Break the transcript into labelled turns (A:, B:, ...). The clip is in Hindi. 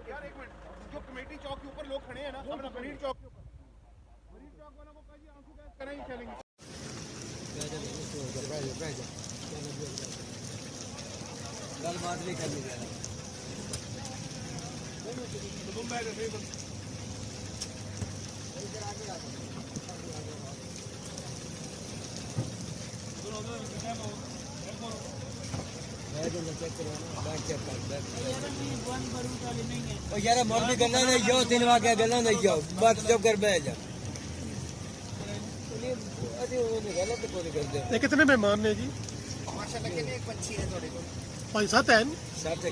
A: यार एक मिनट, जो कमेटी चौक के ऊपर लोग खड़े हैं ना, अपना मरीन चौक के ऊपर, मरीन चौक वालों को कहिए आंसू गैस करें ही चलेंगे।
B: गलबात भी करनी है। यार मोर भी गला नहीं जाओ, 3 वाक्य गला नहीं जाओ, बात जब कर बह जा।
A: कितने मेहमान ने जी?
C: माशाल्लाह कितने पंछी हैं थोड़े को?
A: 5-7 हैं।
B: 7 है।